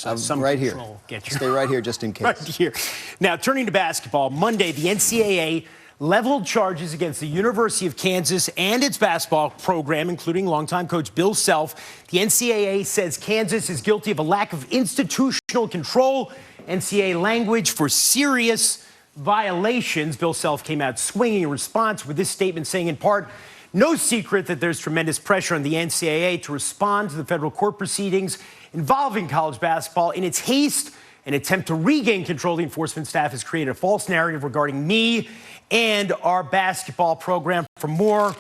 some right control. Here. Stay right here just in case. Right here. Now, turning to basketball, Monday, the NCAA leveled charges against the University of Kansas and its basketball program, including longtime coach Bill Self. The NCAA says Kansas is guilty of a lack of institutional control, NCAA language for serious violations. Bill Self came out swinging in response with this statement saying, in part, no secret that there's tremendous pressure on the NCAA to respond to the federal court proceedings involving college basketball. In its haste, an attempt to regain control, the enforcement staff has created a false narrative regarding me and our basketball program. For more,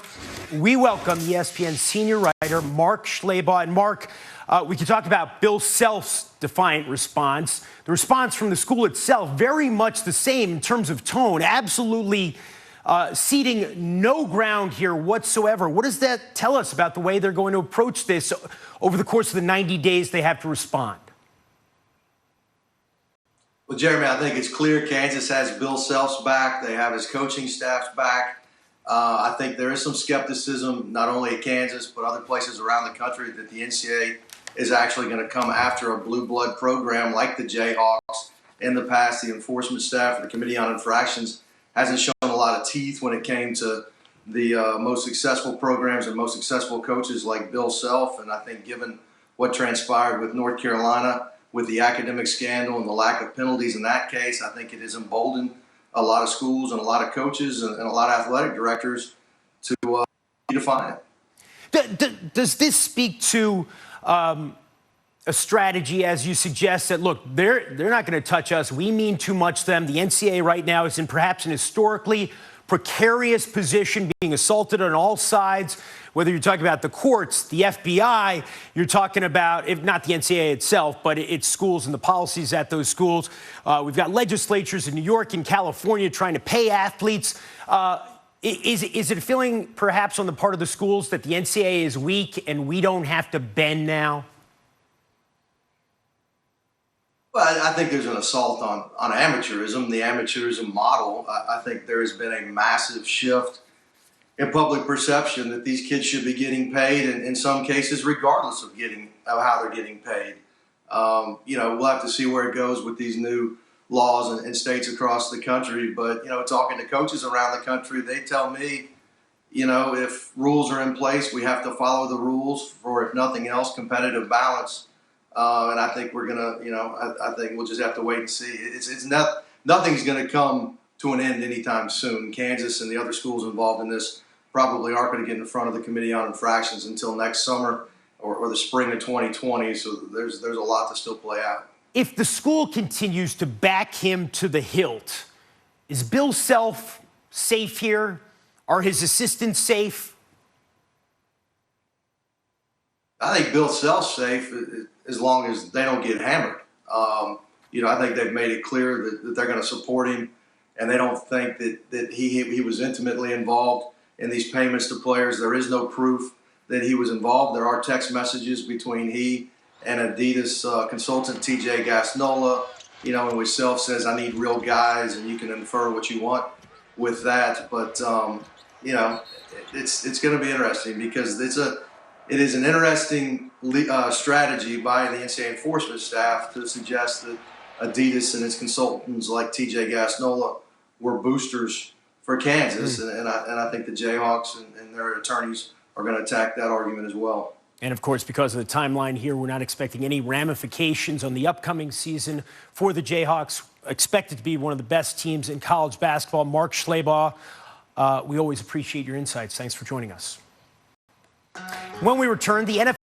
we welcome ESPN senior writer Mark Schlabach. And Mark, we can talk about Bill Self's defiant response. The response from the school itself, very much the same in terms of tone, absolutely ceding no ground here whatsoever. What does that tell us about the way they're going to approach this over the course of the 90 days they have to respond? Well, Jeremy, I think it's clear Kansas has Bill Self's back. They have his coaching staff's back. I think there is some skepticism, not only at Kansas, but other places around the country, that the NCAA is actually going to come after a blue blood program like the Jayhawks. In the past, the enforcement staff of the Committee on Infractions hasn't shown a lot of teeth when it came to the most successful programs and most successful coaches like Bill Self. And I think given what transpired with North Carolina, with the academic scandal and the lack of penalties in that case, I think it has emboldened a lot of schools and a lot of coaches and a lot of athletic directors to be defiant. Does this speak to a strategy, as you suggest, that, look, they're not going to touch us. We mean too much to them. The NCAA right now is in perhaps an historically precarious position, being assaulted on all sides, whether you're talking about the courts, the FBI, you're talking about, if not the NCAA itself, but its schools and the policies at those schools. We've got legislatures in New York and California trying to pay athletes. Is it a feeling perhaps on the part of the schools that the NCAA is weak and we don't have to bend now? Well, I think there's an assault on amateurism, the amateurism model. I think there has been a massive shift in public perception that these kids should be getting paid, and in some cases, regardless of how they're getting paid. We'll have to see where it goes with these new laws in states across the country. But, talking to coaches around the country, they tell me, if rules are in place, we have to follow the rules for, if nothing else, competitive balance. And I think we're gonna, I think we'll just have to wait and see. Nothing's gonna come to an end anytime soon. Kansas and the other schools involved in this probably aren't going to get in front of the Committee on Infractions until next summer or the spring of 2020. So there's a lot to still play out. If the school continues to back him to the hilt, is Bill Self safe here? Are his assistants safe? I think Bill Self's safe as long as they don't get hammered. I think they've made it clear that they're going to support him, and they don't think that he was intimately involved in these payments to players. There is no proof that he was involved. There are text messages between he and Adidas consultant TJ Gassnola, in which Self says, I need real guys, and you can infer what you want with that. But, it's going to be interesting because it is an interesting strategy by the NCAA enforcement staff to suggest that Adidas and its consultants like TJ Gassnola were boosters for Kansas. And I think the Jayhawks and their attorneys are going to attack that argument as well. And, of course, because of the timeline here, we're not expecting any ramifications on the upcoming season for the Jayhawks. Expected to be one of the best teams in college basketball. Mark Schlabach, we always appreciate your insights. Thanks for joining us. When we return, the NFL